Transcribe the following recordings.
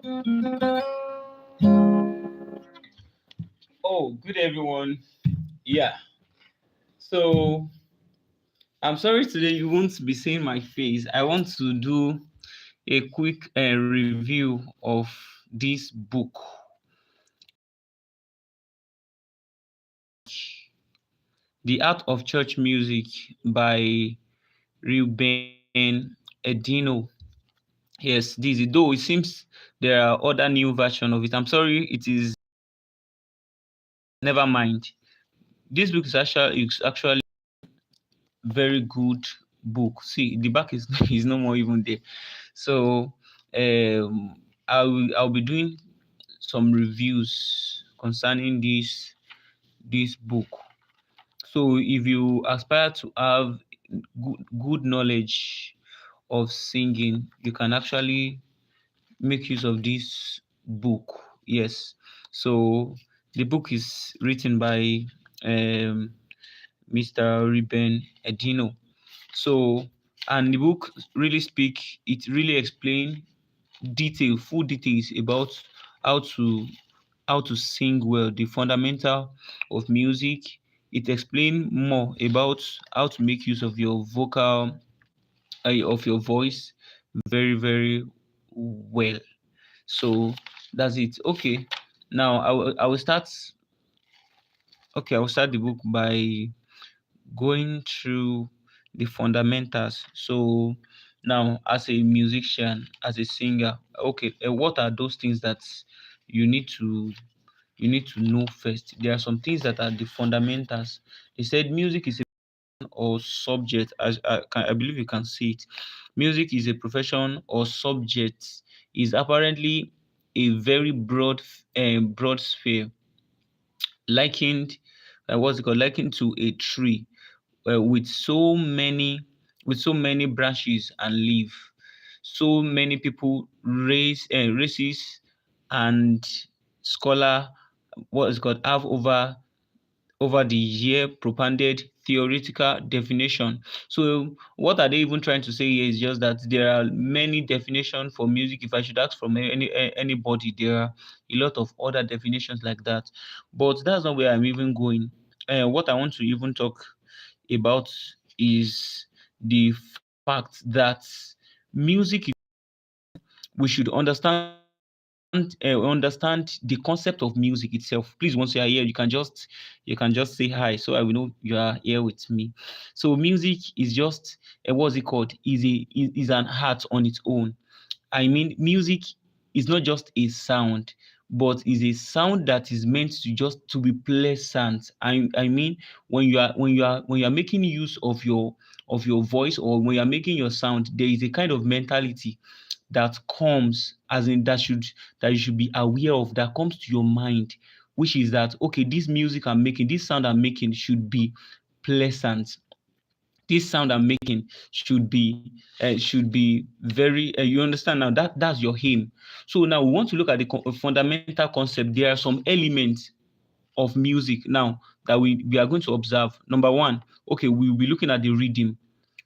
Oh, good everyone. Yeah. So I'm sorry today you won't be seeing my face. I want to do a quick review of this book, The Art of Church Music by Reuben Edino. Yes, this though it seems there are other new version of it. I'm sorry, it is never mind. This book is actually very good book. See, the back is is no more even there. So I'll be doing some reviews concerning this book. So if you aspire to have good knowledge of singing, you can actually make use of this book. Yes. So the book is written by um, Mr. Reuben Edino. So, and the book really it really explain full details about how to how to sing well, the fundamental of music. It explain more about how to make use of your of your voice very well. So that's it. Okay. Now I will start. Okay, I will start the book by going through the fundamentals. So now, as a musician, as a singer, okay, what are those things that you need to you need to know first? There are some things that are the fundamentals. They said music is a or subject, as I believe you can see it. Music is a profession or subject, is apparently a very broad sphere, likened, what's it called, likened to a tree with so many branches and leaf. So many people races and scholar, what is called, have over the year propounded theoretical definition. So what are they even trying to say here is just that there are many definitions for music. If I should ask from anybody, there are a lot of other definitions like that. But that's not where I'm even going. What I want to even talk about is the fact that music, we should understand the concept of music itself. Please, once you are here, you can just say hi, so I will know you are here with me. So music is just what's it called, is an art on its own. I mean, music is not just a sound, but is a sound that is meant to just to be pleasant. I mean, when you are making use of your voice, or when you are making your sound, there is a kind of mentality that comes, as in that you should be aware of, that comes to your mind, which is that okay, this music I'm making, this sound I'm making should be pleasant. This sound I'm making should be very you understand now, that's your aim. So now we want to look at the fundamental concept. There are some elements of music now that we are going to observe. Number one, okay, we'll be looking at the rhythm.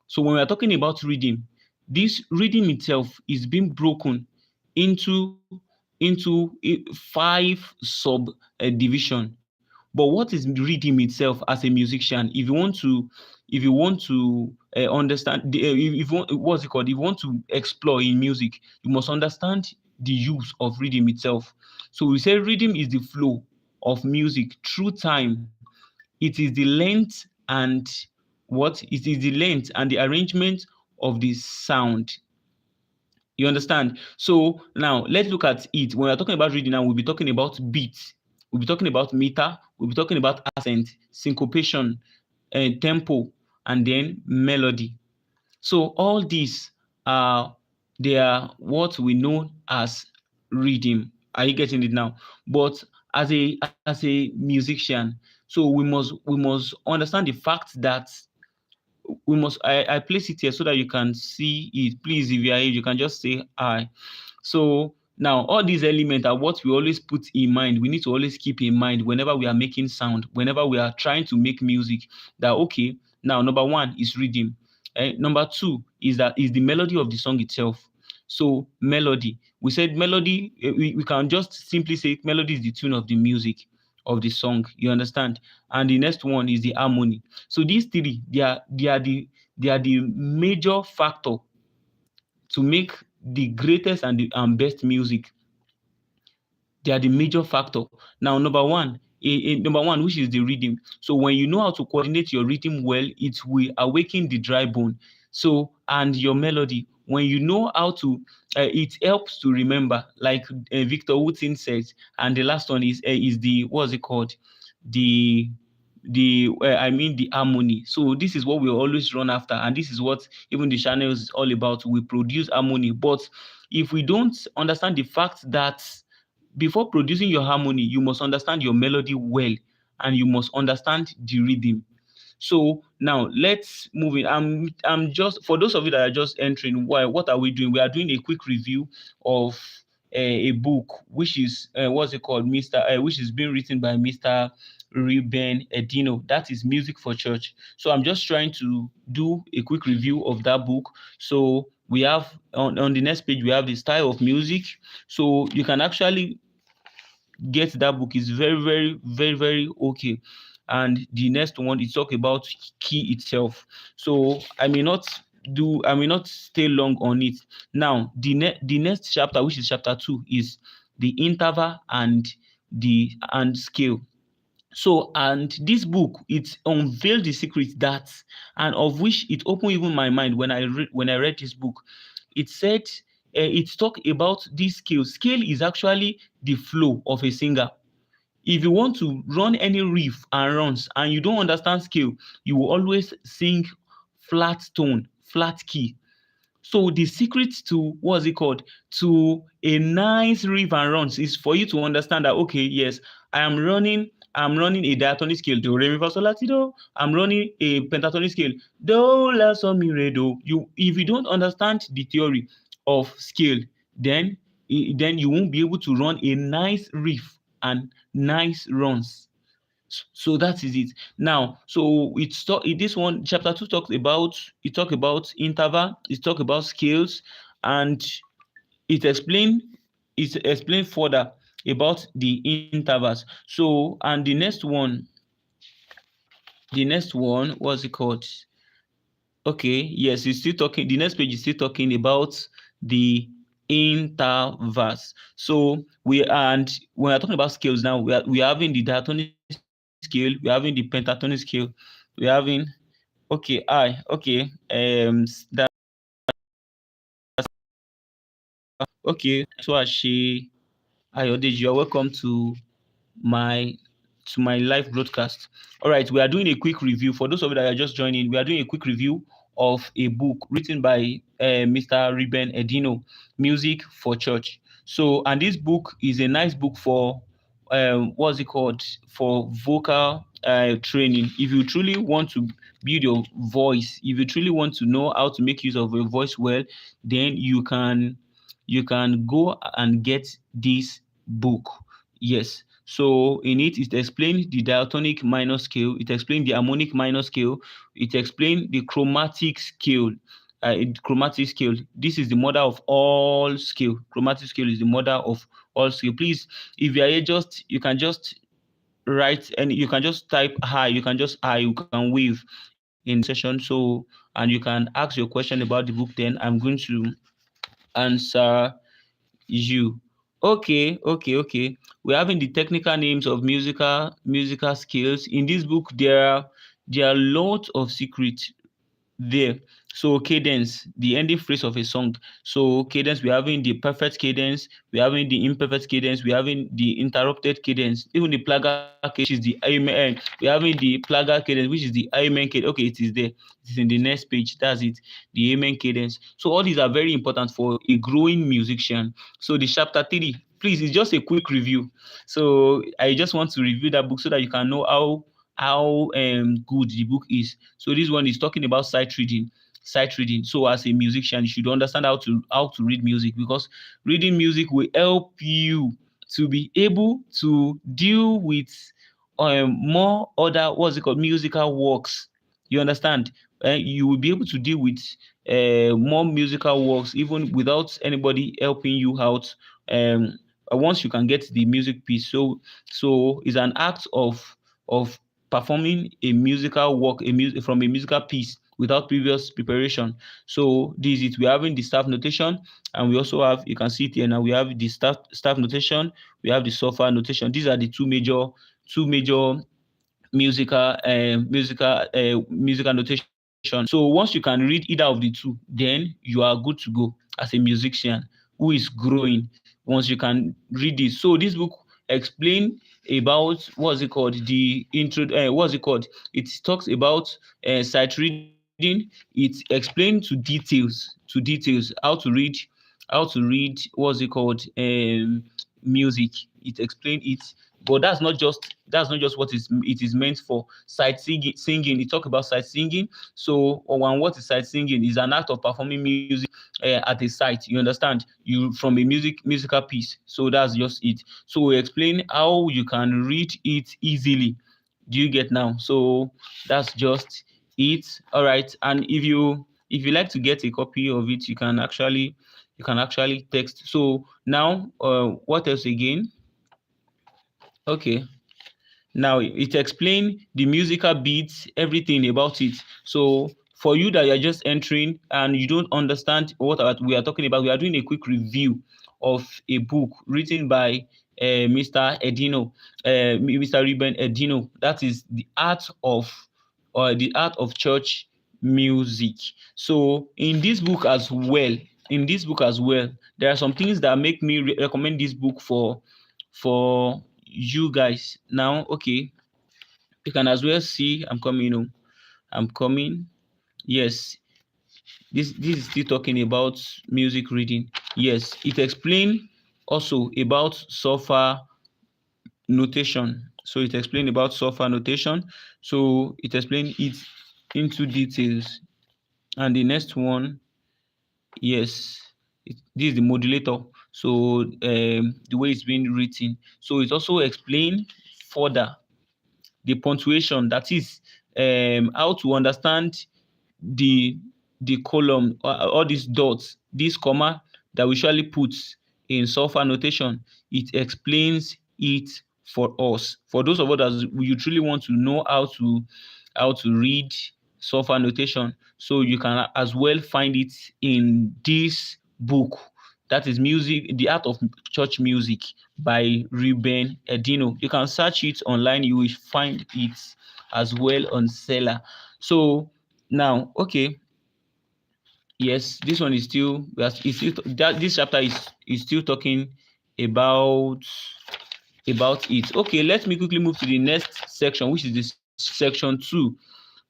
So when we are talking about rhythm, this rhythm itself is being broken into five sub division. But what is rhythm itself as a musician? If you want to understand if you want, what's it called? If you want to explore in music, you must understand the use of rhythm itself. So we say rhythm is the flow of music through time. It is the length and the arrangement of the sound. You understand? So now let's look at it. When we're talking about reading now, we'll be talking about beats, we'll be talking about meter, we'll be talking about accent, syncopation, tempo, and then melody. So all these are they are what we know as rhythm. Are you getting it now? But as a musician, so we must understand the fact that we must I place it here so that you can see it. Please, if you are here, you can just say hi. So now all these elements are what we always put in mind. We need to always keep in mind whenever we are making sound, whenever we are trying to make music, that okay, now number one is rhythm. Number two is the melody of the song itself. So melody, we said melody, we can just simply say melody is the tune of the music of the song, you understand. And the next one is the harmony. So these three, they are the major factor to make the greatest and the best music. They are the major factor. Now, number one, which is the rhythm. So when you know how to coordinate your rhythm well, it will awaken the dry bone. So, and your melody, when you know how to, it helps to remember, like Victor Wooten says. And the last one is the, what's it called? The the harmony. So this is what we always run after, and this is what even the channel is all about. We produce harmony. But if we don't understand the fact that before producing your harmony, you must understand your melody well, and you must understand the rhythm. So now let's move in. I'm just, for those of you that are just entering, what are we doing? We are doing a quick review of a book, which is what's it called, which is being written by Mr. Reuben Edino. That is Music for Church. So I'm just trying to do a quick review of that book. So we have on the next page, we have the style of music. So you can actually get that book. Is very, very, very, very okay. And the next one is talk about key itself. So I may not stay long on it. Now the next chapter, which is chapter 2, is the interval and the and scale. So, and this book, it unveiled the secret that, and of which it opened even my mind when I read this book. It said, it talked about this scale. Scale is actually the flow of a singer. If you want to run any riff and runs and you don't understand scale, you will always sing flat tone, flat key. So the secret to, what's it called, to a nice riff and runs is for you to understand that, okay, yes, I'm running a diatonic scale, do re mi fa sol la ti do. I'm running a pentatonic scale, do la sol mi re do. If you don't understand the theory of scale, then you won't be able to run a nice riff and nice runs. So that is it. Now, so this one, chapter 2, talk about interval, it talk about scales, and it explain further about the intervals. So, and the next one, what's it called? Okay, yes, it's still talking. The next page is still talking about the intervals. So and when we're talking about scales now, we are having the diatonic scale, we're having the pentatonic scale, we're having, that, okay. So Ayodeji, you're welcome my my live broadcast. All right, we are doing a quick review. For those of you that are just joining, we are doing a quick review of a book written by Mr. Reuben Edino, Music for Church. So, and this book is a nice book for what's it called, for vocal training. If you truly want to build your voice, if you truly want to know how to make use of your voice well, then you can go and get this book. Yes. So in it, it explains the diatonic minor scale, it explains the harmonic minor scale, it explains the chromatic scale. Chromatic scale. This is the mother of all scale. Chromatic scale is the mother of all scale. Please, if you are here, you can just write, and you can just type hi. You can wave in the session. So, and you can ask your question about the book. Then I'm going to answer you. Okay, okay, okay. We're having the technical names of musical scales. In this book, there are lots of secrets there. So cadence, the ending phrase of a song. So cadence, we're having the perfect cadence, we're having the imperfect cadence, we're having the interrupted cadence, even the plagal cadence, which is the amen. We're having the plagal cadence, which is the amen cadence. Okay, it is there. It is in the next page. That's it. The amen cadence. So all these are very important for a growing musician. So the chapter 3, please, it's just a quick review. So I just want to review that book so that you can know how good the book is. So this one is talking about sight reading. Sight reading. So as a musician, you should understand how to read music, because reading music will help you to be able to deal with more other, what's it called, musical works. You understand? You will be able to deal with more musical works even without anybody helping you out. Once you can get the music piece, so it's an act of performing a musical work, from a musical piece without previous preparation. So this is it. We're having the staff notation, and we also have, you can see it here now, we have the staff notation, we have the software notation. These are the two major musical notation. So once you can read either of the two, then you are good to go as a musician who is growing. Once you can read this, so this book explain about, what's it called, the intro, what's it called, it talks about sight reading. It explains to details how to read, what's it called, music. It explained it, but that's not just what it is meant for. Sight singing, it talk about sight singing. So, and what is sight singing? Is an act of performing music at a site. You understand, you from a musical piece. So that's just it. So we explain how you can read it easily. Do you get now? So that's just it. All right. And if you like to get a copy of it, you can actually text. So now, what else again? Okay. Now it explains the musical beats, everything about it. So for you that you're just entering and you don't understand what we are talking about, we are doing a quick review of a book written by Mr. Edino, Mr. Reuben Edino. That is the art of church music. So in this book as well, there are some things that make me recommend this book for you guys. Now, okay, you can as well see I'm coming. I'm coming. Yes, this is still talking about music reading. Yes, it explains also about software notation. So it explains about software notation. So it explains it into details. And the next one, yes, this is the modulator. So the way it's been written. So it also explains further the punctuation, that is, how to understand the column, or all these dots, this comma that we usually put in software notation. It explains it for us, for those of us that you truly want to know how to read software notation. So you can as well find it in this book, that is music, the art of church music by Reuben Edino. You can search it online, you will find it as well on Seller. So now, okay, yes, this one is still, this chapter is still talking about it. Okay, let me quickly move to the next section, which is this section 2.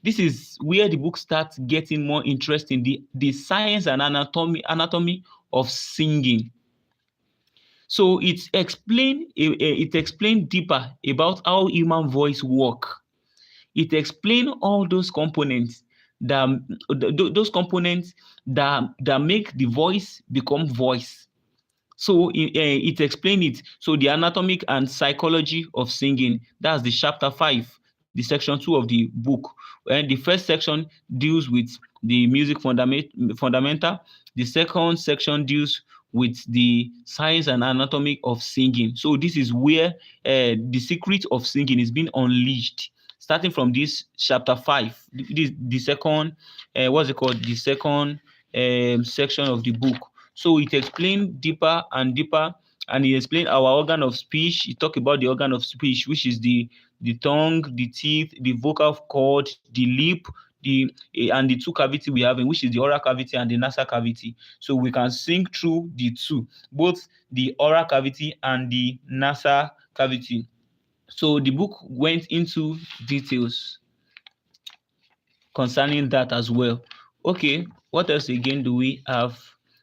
This is where the book starts getting more interesting, the science and anatomy of singing. So it explained deeper about how human voice work. It explained all those components that that make the voice become voice. So it explained it. So the anatomic and psychology of singing. That's the chapter 5, the section 2 of the book. And the first section deals with the music fundamental. The second section deals with the science and anatomy of singing. So this is where the secret of singing is being unleashed. Starting from this chapter 5, the second, what's it called? The second section of the book. So it explained deeper and deeper, and it explained our organ of speech. It talked about the organ of speech, which is the tongue, the teeth, the vocal cord, the lip, and the two cavity we have, which is the oral cavity and the nasal cavity. So we can sing through the two, both the oral cavity and the nasal cavity. So the book went into details concerning that as well. Okay, what else again do we have?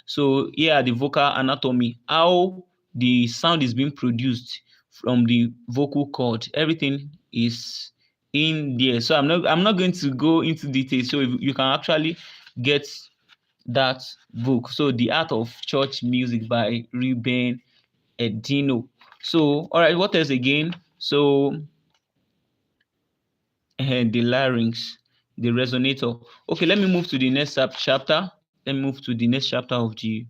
So here are the vocal anatomy, how the sound is being produced from the vocal cord. Everything is in there. So I'm not going to go into details. So you can actually get that book. So the art of church music by Reuben Edino. So all right, what else again? So the larynx. the resonator. Okay, let me move to the next chapter. Let me move to the next chapter of the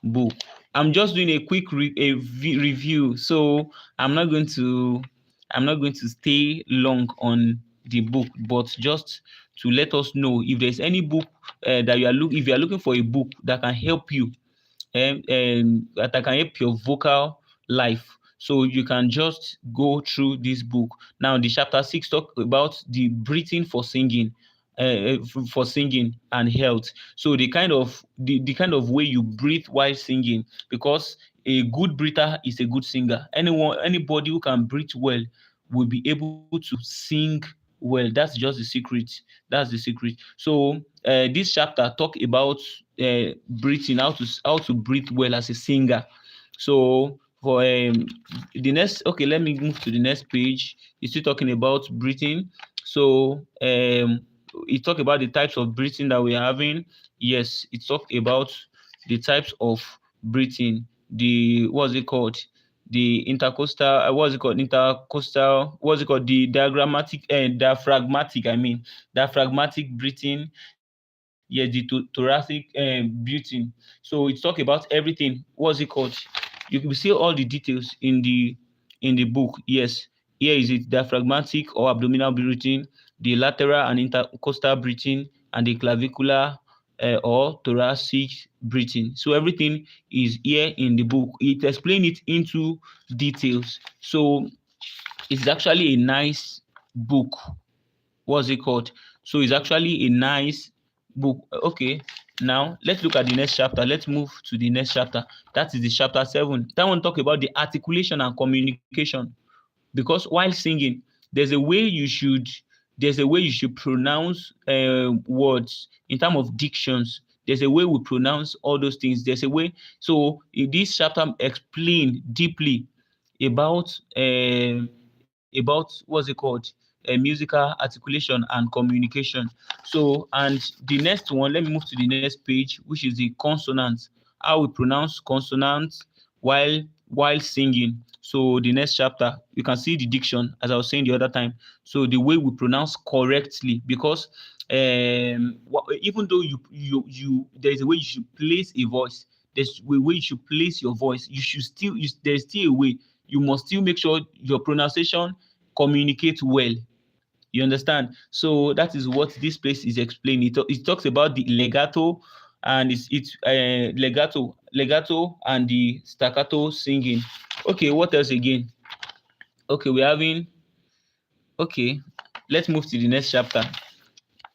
book. I'm just doing a quick review, so I'm not going to stay long on the book, but just to let us know if there's any book that if you are looking for a book that can help you and that can help your vocal life. So you can just go through this book. Now, the chapter 6 talk about the breathing for singing, for singing and health. So the kind of way you breathe while singing, because a good breather is a good singer. Anybody who can breathe well will be able to sing well. That's just the secret. That's the secret. So this chapter talk about breathing, how to breathe well as a singer. So for the next, okay, let me move to the next page. It's still talking about breathing. So it talk about the types of breathing that we're having. Yes, it talk about the types of breathing. The what's it called? The intercostal, what's it called? Intercostal, what's it called? The diagrammatic and diaphragmatic. I mean, diaphragmatic breathing. Yes, the thoracic breathing. So it's talk about everything. What's it called? You will see all the details in the book. Yes, here is it: diaphragmatic or abdominal breathing, the lateral and intercostal breathing, and the clavicular or thoracic breathing. So everything is here in the book. It explains it into details. So it's actually a nice book. What's it called? So it's actually a nice book. Okay, now let's look at the next chapter. Let's move to the next chapter. That is the chapter 7. That one talk about the articulation and communication. Because while singing, there's a way you should pronounce words in terms of dictions. There's a way we pronounce all those things. There's a way. So in this chapter explain deeply about what's it called, musical articulation and communication. So, and the next one, let me move to the next page, which is the consonants, how we pronounce consonants while singing. So the next chapter, you can see the diction, as I was saying the other time. So the way we pronounce correctly, because even though there is a way you should place a voice, there's a way you should place your voice. You should still, there's still a way. You must still make sure your pronunciation communicates well. You understand? So that is what this place is explaining. It talks about the legato, and it's legato and the staccato singing. Okay, what else again? Okay, we're having. Okay, let's move to the next chapter.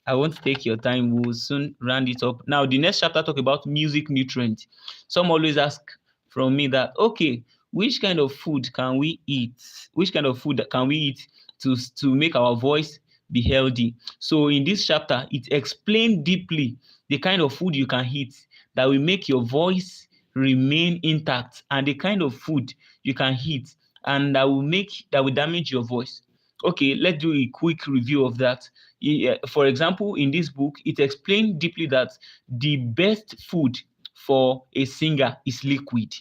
I won't take your time. We'll soon round it up. Now, the next chapter talk about music nutrients. Some always ask from me that, okay, which kind of food can we eat? Which kind of food can we eat to make our voice be healthy? So in this chapter, it explains deeply the kind of food you can eat that will make your voice remain intact, and the kind of food you can eat and that will damage your voice. Okay, let's do a quick review of that. For example, in this book, it explained deeply that the best food for a singer is liquid,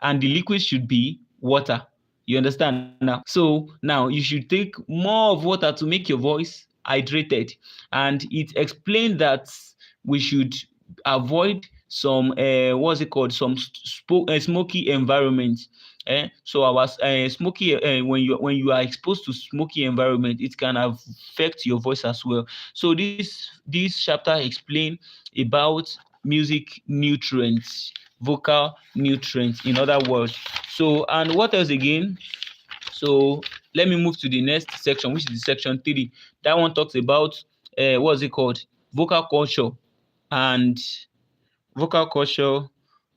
and the liquid should be water. You understand now? So now you should take more of water to make your voice hydrated, and it explained that we should avoid some what's it called, some smoky environment. So our smoky when you are exposed to smoky environment, it can affect your voice as well. So this chapter explain about music nutrients, vocal nutrients, in other words. So, and what else again? So let me move to the next section, which is section 3. That one talks about what's it called, vocal culture and vocal culture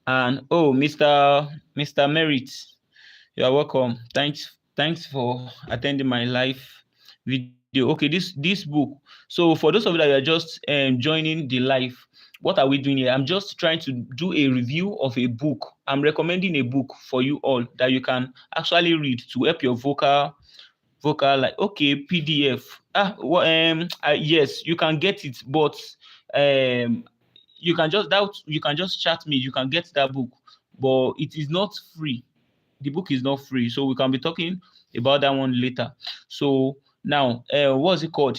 and oh, Mr. Merit, you are welcome. Thanks for attending my live video. Okay, this book. So for those of you that are just joining the live, what are we doing here? I'm just trying to do a review of a book. I'm recommending a book for you all that you can actually read to help your vocal, like, okay, PDF. Yes, you can get it, but um you can just chat me. You can get that book, but it is not free. The book is not free, so we can be talking about that one later. So now, what's it called?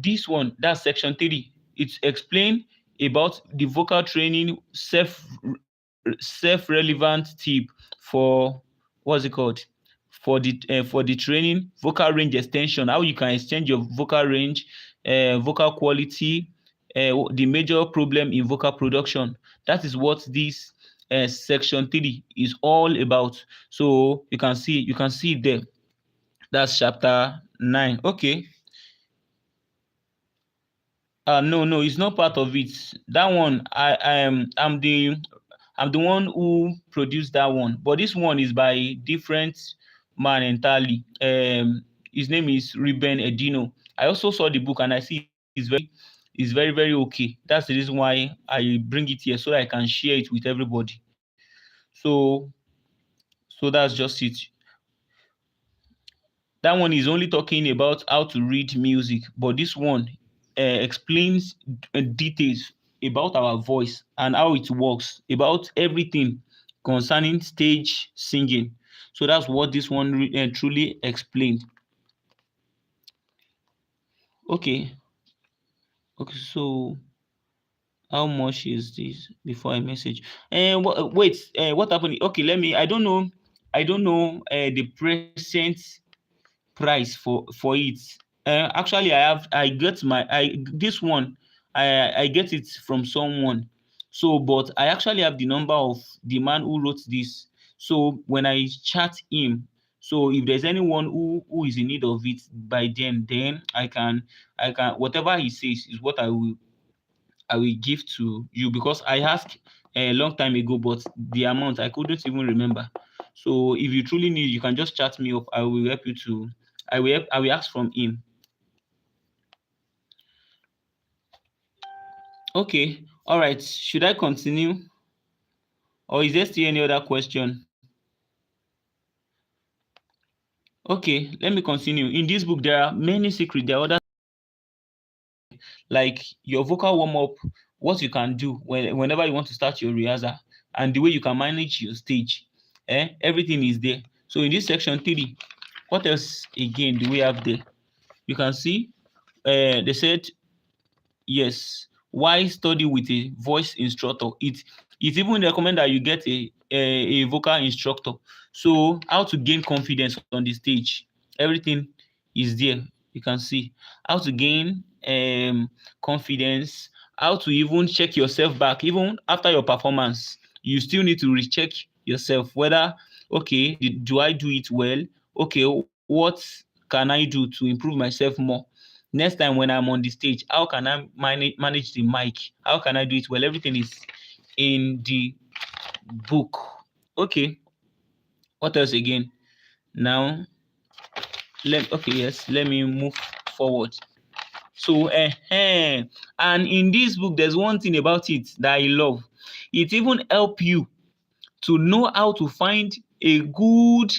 this one, that's section 3. It's explain about the vocal training, self relevant tip for, what's it called, for the training, vocal range extension, how you can extend your vocal range, vocal quality, the major problem in vocal production. That is what this section 3 is all about. So you can see it there. That's chapter 9. Okay. No, no, it's not part of it. That one, I'm the one who produced that one. But this one is by different man entirely. His name is Reuben Edino. I also saw the book and I see it's very very okay. That's the reason why I bring it here so that I can share it with everybody. So that's just it. That one is only talking about how to read music, but this one explains details about our voice and how it works, about everything concerning stage singing. So that's what this one truly explained. Okay, okay. So how much is this before I message? And wait, what happened? Okay, let me. I don't know the present price for it. Actually, I get my I this one I get it from someone. So, but I actually have the number of the man who wrote this. So when I chat him, so if there's anyone who is in need of it by then I can whatever he says is what I will give to you, because I asked a long time ago, but the amount I couldn't even remember. So if you truly need, you can just chat me up. I will help you to. I will ask from him. Okay. All right. Should I continue, or is there still any other question? Okay. Let me continue. In this book, there are many secrets. There are other, like your vocal warm up, what you can do whenever you want to start your rehearsal, and the way you can manage your stage. Everything is there. So in this section 3, what else again do we have there? You can see they said, yes, why study with a voice instructor? It even recommend that you get a vocal instructor. So how to gain confidence on the stage, everything is there. You can see how to gain confidence, how to even check yourself back even after your performance. You still need to recheck yourself whether, okay, do I do it well? Okay, what can I do to improve myself more? Next time when I'm on the stage, how can I manage the mic? How can I do it well? Everything is in the book. Okay, what else again? Now, let me move forward. So and in this book, there's one thing about it that I love. It even help you to know how to find a good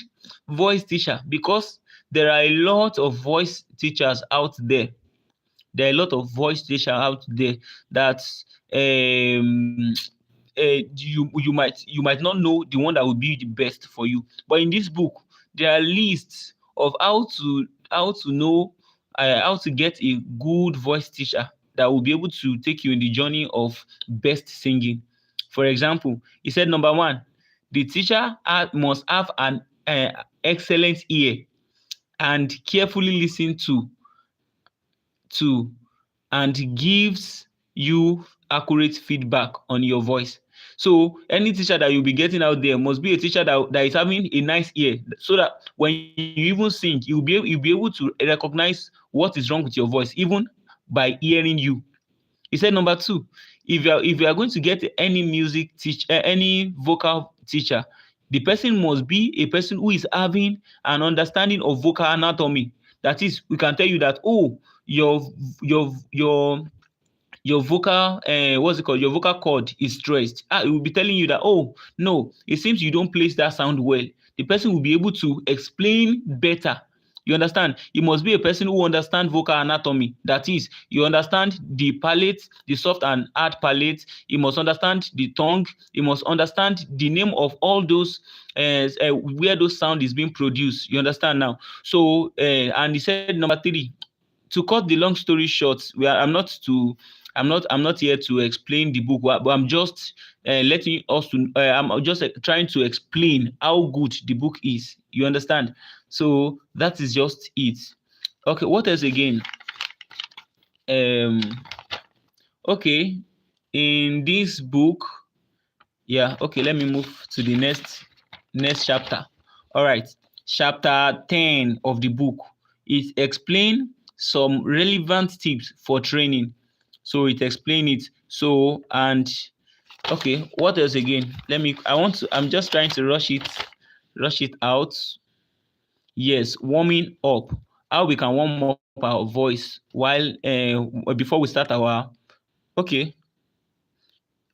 voice teacher, because there are a lot of voice teachers out there. There are a lot of voice teachers out there that um you might not know the one that will be the best for you. But in this book, there are lists of how to know how to get a good voice teacher that will be able to take you in the journey of best singing. For example, he said number one, the teacher must have an excellent ear and carefully listen to and gives you accurate feedback on your voice. So any teacher that you'll be getting out there must be a teacher that is having a nice ear, so that when you even sing, you'll be able to recognize what is wrong with your voice even by hearing you. He said number two, if you are going to get any vocal teacher, the person must be a person who is having an understanding of vocal anatomy. That is, we can tell you that, oh, your your your your vocal what's it called, your vocal cord is stressed. It will be telling you that, oh no, it seems you don't place that sound well. The person will be able to explain better. You understand? You must be a person who understands vocal anatomy. That is, you understand the palate, the soft and hard palate. You must understand the tongue. You must understand the name of all those where those sound is being produced. You understand now? So and he said number three, to cut the long story short, I'm not here to explain the book, but I'm just letting us to I'm just trying to explain how good the book is. You understand? So that is just it. Okay, what else again? um okay, in this book, yeah, okay, let me move to the next chapter. All right, chapter 10 of the book, it explain some relevant tips for training. So it explain it. So, and okay, what else again? I'm just trying to rush it out. Yes, warming up. How we can warm up our voice while before we start our, okay.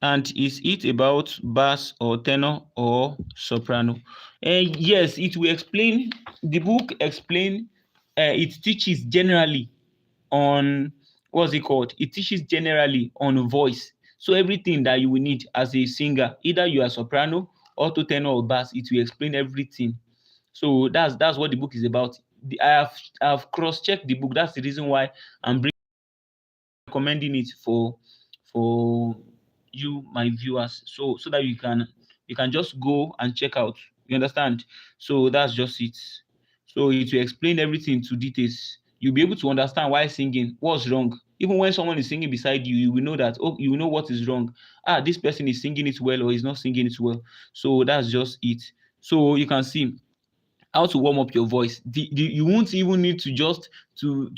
And is it about bass or tenor or soprano? Yes, it will explain. The book explain. It teaches generally on, what's it called? It teaches generally on voice. So everything that you will need as a singer, either you are soprano, alto, tenor, or bass, it will explain everything. So that's what the book is about. I've cross-checked the book. That's the reason why I'm recommending it for you, my viewers, so that you can just go and check out. You understand? So that's just it. So it will explain everything to details. You'll be able to understand why singing, what's wrong. Even when someone is singing beside you, you will know that, oh, you will know what is wrong. This person is singing it well or is not singing it well. So that's just it. So you can see how to warm up your voice. You won't even need to just to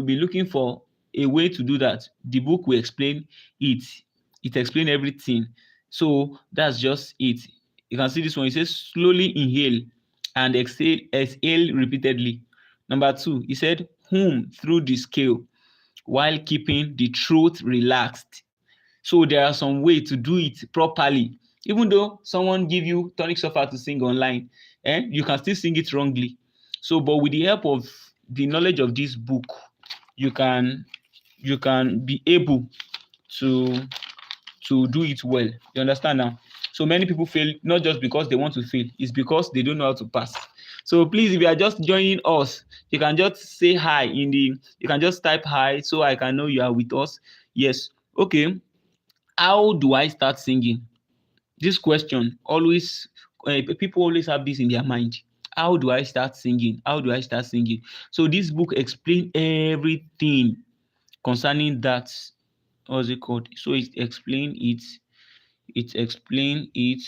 be looking for a way to do that. The book will explain it. It explains everything. So that's just it. You can see this one. It says slowly inhale and exhale repeatedly. Number 2, he said hum through the scale while keeping the throat relaxed. So there are some way to do it properly. Even though someone give you tonic software to sing online, you can still sing it wrongly. So, but with the help of the knowledge of this book, you can be able to do it well. You understand now? So many people fail not just because they want to fail, it's because they don't know how to pass. So please, if you are just joining us, you can just say hi you can just type hi so I can know you are with us. Yes. Okay. How do I start singing? This question always, people always have this in their mind. How do I start singing? How do I start singing? So this book explains everything concerning that. What's it called? So it explain it.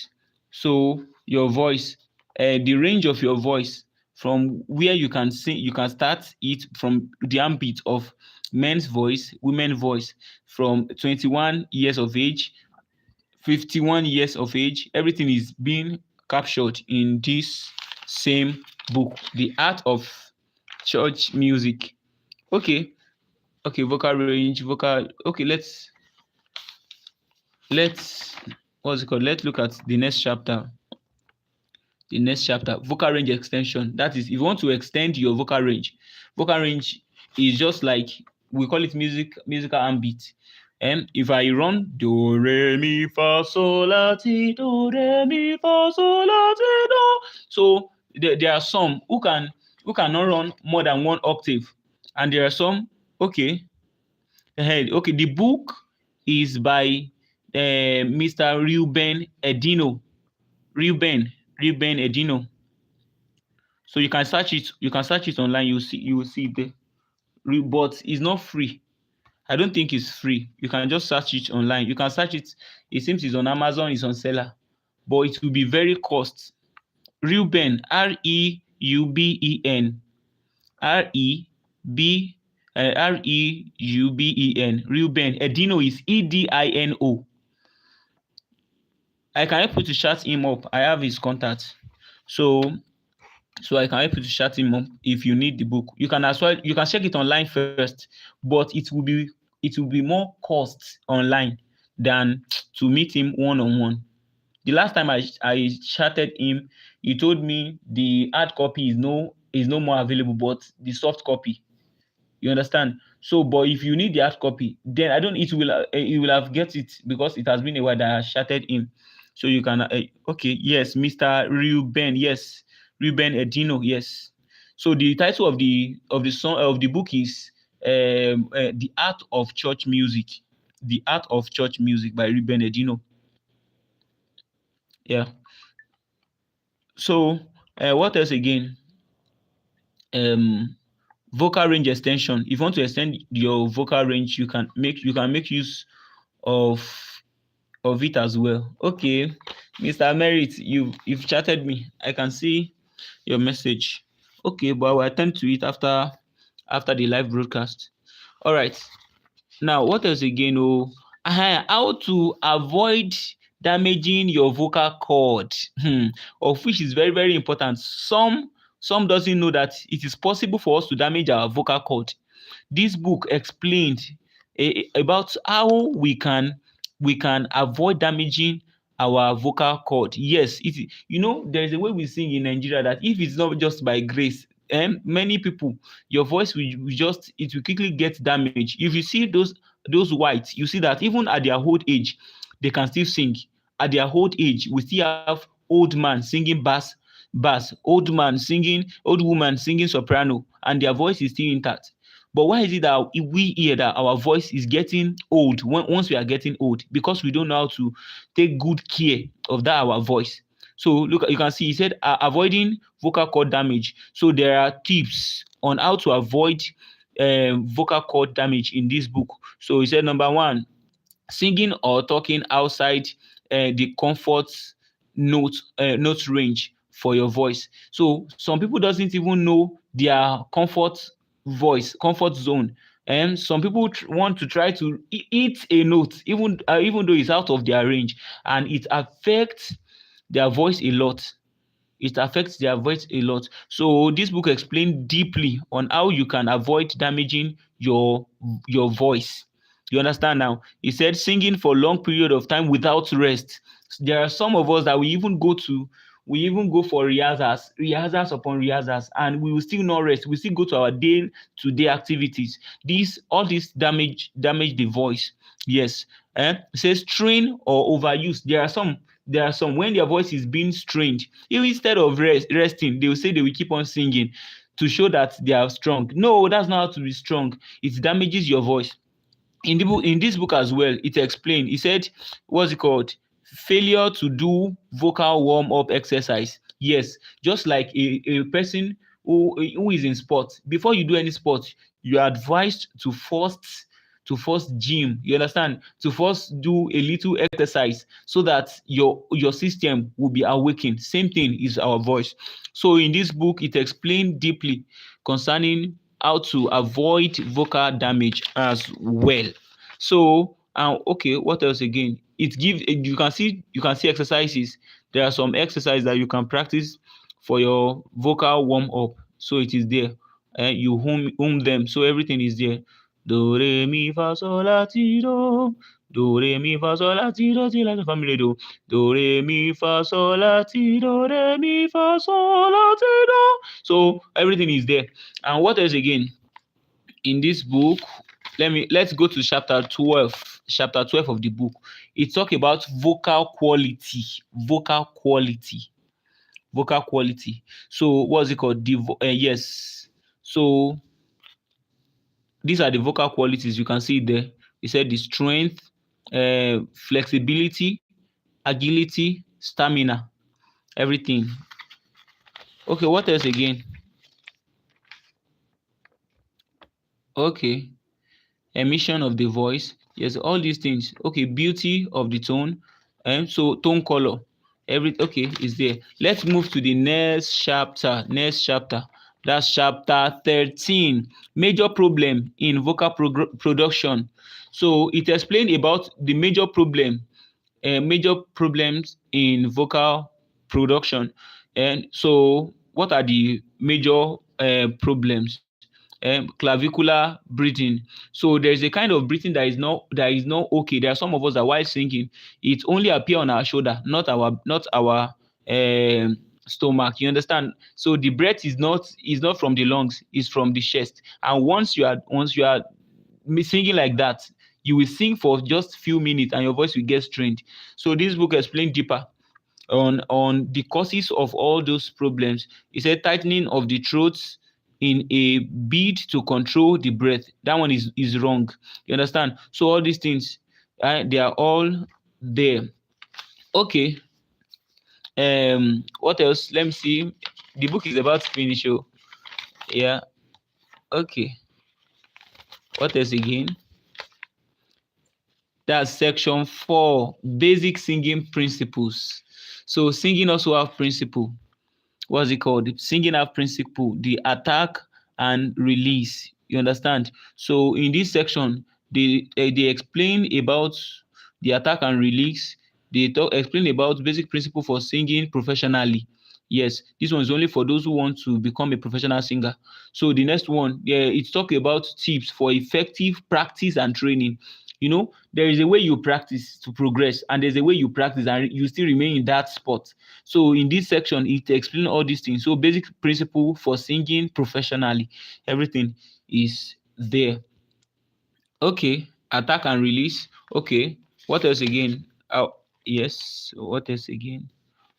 So your voice, the range of your voice, from where you can sing, you can start it from the ambit of men's voice, women's voice, from 21 years of age, 51 years of age. Everything is being captured in this same book, The Art of Church Music. Okay, okay, vocal range, vocal. Okay, let's what's it called? Let's look at the next chapter. The next chapter, vocal range extension. That is, if you want to extend your vocal range is just like, we call it musical ambit. And if I run do re mi fa sol la ti do re mi fa sol la ti do, so there are some who cannot run more than one octave, and there are some, okay. Okay, the book is by Mr. Reuben Edino. Reuben Edino. So you can search it. You can search it online. You will see it there. But it's not free. I don't think it's free. You can just search it online. You can search it. It seems it's on Amazon. It's on seller, but it will be very cost. Reuben, Reuben, Reb Reuben. Reuben Edino is Edino. I can help you to chat him up. I have his contact. So I can help you to chat him up if you need the book. You can as well, you can check it online first, but it will be more cost online than to meet him one on one. The last time I chatted him, he told me the hard copy is no more available, but the soft copy. You understand? So, but if you need the hard copy, then I don't. It will have get it because it has been a while that I chatted him. So you can. Okay, yes, Mr. Reuben. Yes, Reuben Edino. Yes. So the title of the song of the book is The Art of Church Music. The Art of Church Music by Reuben Edino. Yeah. So what else again? Um, Vocal range extension. If you want to extend your vocal range, you can make use of it as well. Okay, Mr. Merit, you've chatted me. I can see your message. Okay, but I will attend to it after the live broadcast. All right. Now, what else again? Oh, how to avoid damaging your vocal cord, of which is very, very important. Some doesn't know that it is possible for us to damage our vocal cord. This book explained about how we can avoid damaging our vocal cord. Yes, there is a way we sing in Nigeria that if it's not just by grace, many people, your voice will quickly get damaged. If you see those whites, you see that even at their old age, they can still sing. At their old age, we still have old man singing bass, old woman singing soprano, and their voice is still intact. But why is it that we hear that our voice is getting old once we are getting old? Because we don't know how to take good care of that our voice. So look, you can see he said avoiding vocal cord damage. So there are tips on how to avoid vocal cord damage in this book. So he said number one, singing or talking outside the comfort note range for your voice. So some people doesn't even know their comfort zone, and some people want to try to hit a note even though it's out of their range, and it affects their voice a lot. It affects their voice a lot. So this book explained deeply on how you can avoid damaging your voice. You understand now? He said singing for long period of time without rest. There are some of us that we even go for rehearsals upon rehearsals, and we will still not rest. We still go to our day-to-day activities. All this damage the voice. Yes. It says strain or overuse. There are some when their voice is being strained, even instead of resting, they will say they will keep on singing to show that they are strong. No, that's not how to be strong. It damages your voice. In this book as well, it explained. He said, what's it called? Failure to do vocal warm-up exercise. Yes, just like a person who is in sport. Before you do any sport, you are advised to first gym. You understand? To first do a little exercise so that your system will be awakened. Same thing is our voice. So in this book, it explained deeply concerning how to avoid vocal damage as well. So okay, what else again? It gives you can see exercises. There are some exercises that you can practice for your vocal warm up. So it is there. You hum them. So everything is there. Do re mi fa sol la ti do. Do re mi fa sol la ti do ti la family do. Do re mi fa sol la ti do re mi fa sol la ti do. So everything is there. And what else again? In this book, let's go to chapter 12 of the book. It talk about vocal quality. So what's it called? Yes. So these are the vocal qualities. You can see it there. He said the strength, flexibility, agility, stamina, everything. Okay, what else again? Okay, emission of the voice. Yes, all these things. Okay, beauty of the tone, and so tone color, okay is there. Let's move to the next chapter. That's chapter 13, major problem in vocal production. So it explained about the major problems in vocal production. And so what are the major problems? Clavicular breathing. So there's a kind of breathing that is not okay. There are some of us that while singing, it only appear on our shoulder, not our stomach. You understand? So the breath is not from the lungs, it's from the chest. And once you are singing like that, you will sing for just few minutes and your voice will get strained. So this book explains deeper on the causes of all those problems. It said tightening of the throat, in a bid to control the breath. That one is wrong. You understand? So all these things, they are all there. Okay. What else? Let me see. The book is about to finish. Oh, yeah. Okay. What else again? That's section 4, basic singing principles. So singing also have principle. What's it called? Singing have principle, the attack and release. You understand? So in this section, they explain about the attack and release. They explain about basic principle for singing professionally. Yes, this one is only for those who want to become a professional singer. So the next one, yeah, it's talking about tips for effective practice and training. There is a way you practice to progress, and there's a way you practice and you still remain in that spot. So in this section, it explains all these things. So basic principle for singing professionally, everything is there. Okay, attack and release. Okay, what else again? Oh, yes. What else again?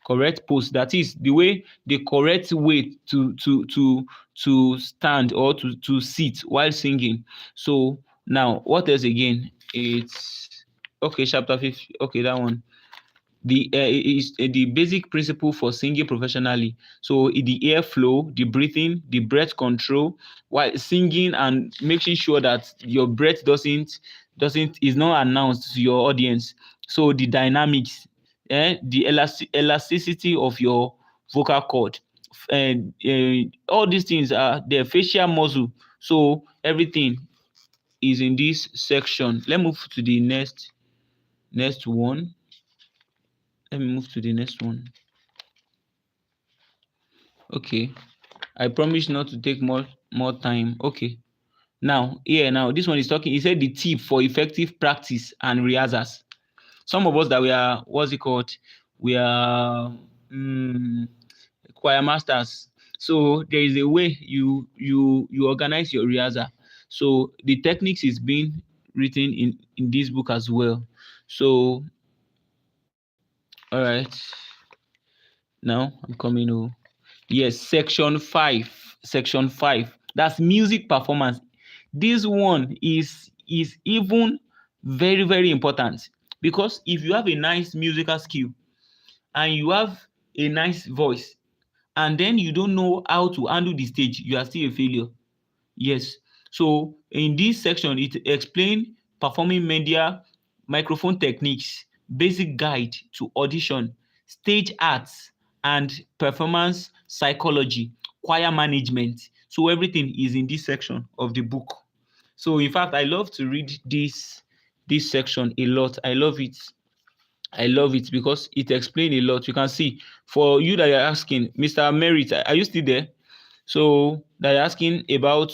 Correct pose. That is the correct way to stand or to sit while singing. So now, what else again? It's okay. Chapter 5. Okay, that one the is the basic principle for singing professionally. So the airflow, the breathing, the breath control while singing, and making sure that your breath doesn't is not announced to your audience. So the dynamics, the elasticity of your vocal cord, and all these things are the facial muscle. So everything is in this section. Let's move to the next one. Let me move to the next one. Okay, I promise not to take more time. Okay, now this one is talking. He said the tip for effective practice and rehearsals. Some of us that we are, what's it called, we are choir masters. So there is a way you organize your rehearsal. So the techniques is being written in this book as well. So all right, now I'm coming over. Yes, section 5. That's music performance. This one is even very, very important, because if you have a nice musical skill and you have a nice voice, and then you don't know how to handle the stage, you are still a failure. Yes. So in this section, it explains performing media, microphone techniques, basic guide to audition, stage arts, and performance psychology, choir management. So everything is in this section of the book. So in fact, I love to read this section a lot. I love it. I love it because it explains a lot. You can see, for you that you're asking, Mr. Merit, are you still there? So they're asking about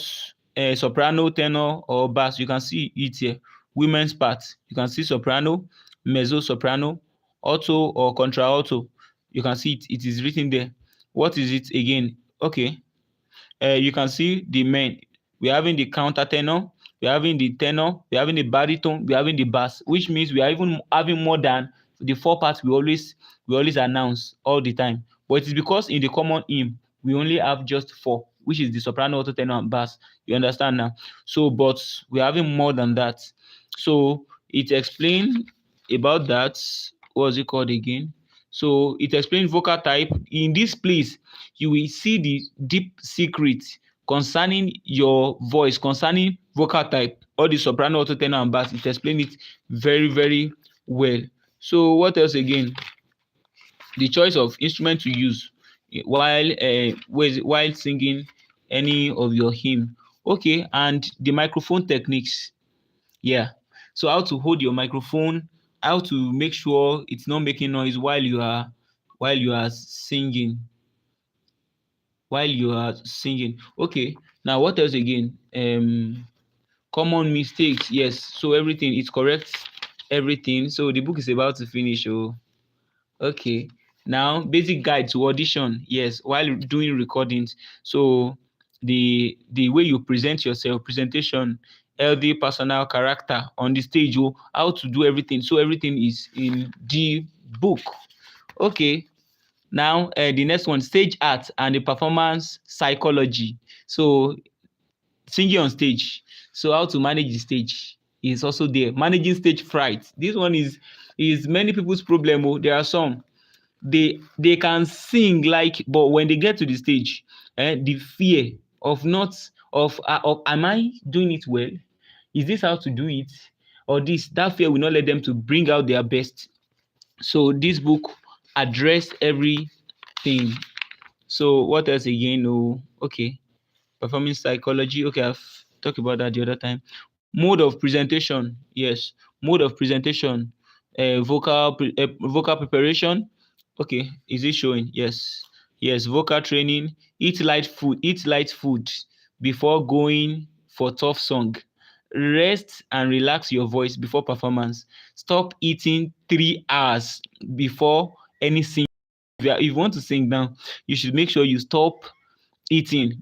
soprano, tenor, or bass. You can see it here. Women's part. You can see soprano, mezzo soprano, alto or contralto. You can see it. It is written there. What is it again? Okay. You can see the men. We're having the countertenor, we're having the tenor, we're having the baritone, we're having the bass, which means we are even having more than the 4 parts we always announce all the time. But it is because in the common hymn we only have just 4, which is the soprano, alto, tenor, and bass. You understand now? So, but we're having more than that. So it explains about that. What's it called again? So it explains vocal type. In this place, you will see the deep secret concerning your voice, concerning vocal type, all the soprano, alto, tenor, and bass. It explains it very, very well. So what else again? The choice of instrument to use while singing any of your hymn. Okay, and the microphone techniques. Yeah. So how to hold your microphone, how to make sure it's not making noise while you are singing. Okay. Now what else again? Common mistakes. Yes. So everything is correct. Everything. So the book is about to finish. Oh, okay. Now basic guide to audition. Yes, while doing recordings. So the way you present yourself, presentation, healthy personal character on the stage, oh, how to do everything. So everything is in the book. Okay. Now, the next one, stage art and the performance psychology. So singing on stage. So how to manage the stage is also there. Managing stage fright. This one is many people's problem. Oh, there are some they can sing like, but when they get to the stage, the fear of not of am I doing it well? Is this how to do it? Or this that fear will not let them to bring out their best. So this book addressed everything. So what else again? Oh, okay. Performance psychology. Okay, I've talked about that the other time. Mode of presentation. Yes, mode of presentation. Vocal preparation. Okay, is it showing? Yes, yes. Vocal training. Eat light food. Eat light food before going for tough song. Rest and relax your voice before performance. Stop eating 3 hours before any sing. If you want to sing down, you should make sure you stop eating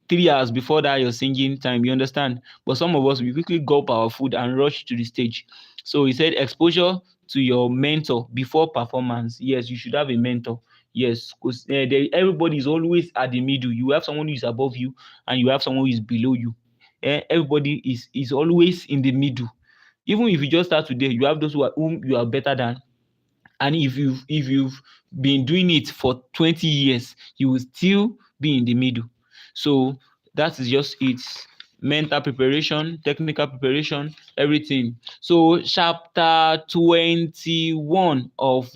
3 hours before that your singing time. You understand? But some of us, we quickly gulp our food and rush to the stage. So he said exposure to your mentor before performance. Yes, you should have a mentor. Yes, because everybody is always at the middle. You have someone who is above you and you have someone who is below you. Everybody is always in the middle. Even if you just start today, you have those whom you are better than, and if you've been doing it for 20 years, you will still be in the middle. So that is just it. Mental preparation, technical preparation, everything. So chapter 21 of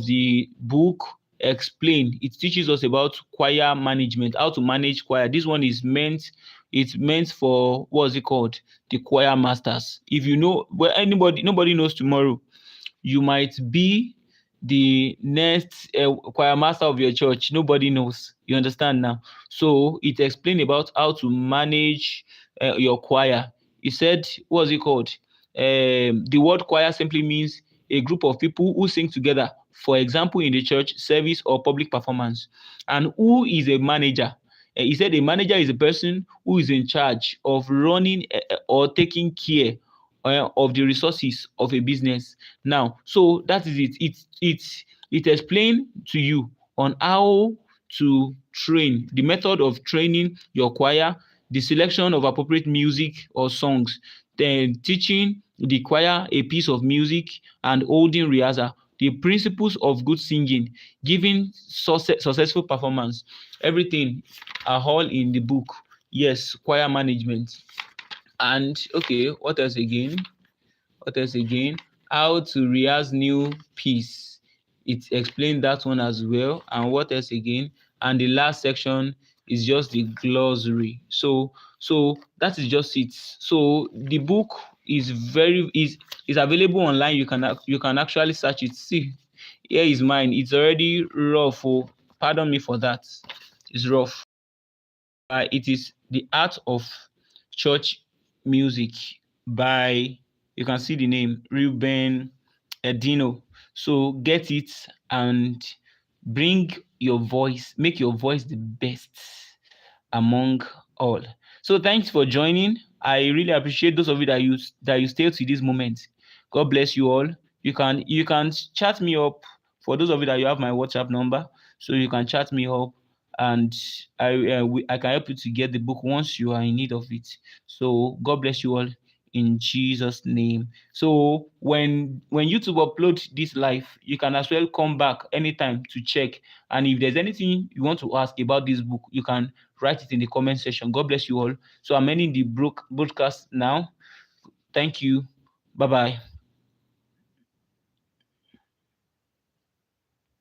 the book explain, it teaches us about choir management, how to manage choir. This one is meant, it's meant for, what's it called, the choir masters. If you know, well, nobody knows tomorrow. You might be the next choir master of your church. Nobody knows. You understand now? So it explained about how to manage your choir. He said, what's it called? The word choir simply means a group of people who sing together, for example, in the church service or public performance. And who is a manager? He said a manager is a person who is in charge of running or taking care of the resources of a business. Now, so that is it. It explained to you on how to train, the method of training your choir, the selection of appropriate music or songs, then teaching the choir a piece of music and holding rehearsal, the principles of good singing, giving successful performance. Everything are all in the book. Yes, choir management. And okay, what else again? What else again? How to rehearse new piece. It explained that one as well. And what else again? And the last section is just the glossary. So that is just it. So the book is available online. You can actually search it. See, here is mine. It's already rough. Oh, pardon me for that. It's rough. It is The Art of Church Music by, you can see the name, Reuben Edino. So get it and bring your voice, make your voice the best among all. So thanks for joining. I really appreciate those of you that you stayed to this moment. God bless you all. You can chat me up. For those of you that you have my WhatsApp number, so you can chat me up, and I can help you to get the book once you are in need of it. So God bless you all in Jesus' name. So when YouTube upload this live, you can as well come back anytime to check. And if there's anything you want to ask about this book, you can write it in the comment section. God bless you all. So I'm ending the broadcast now. Thank you. Bye bye.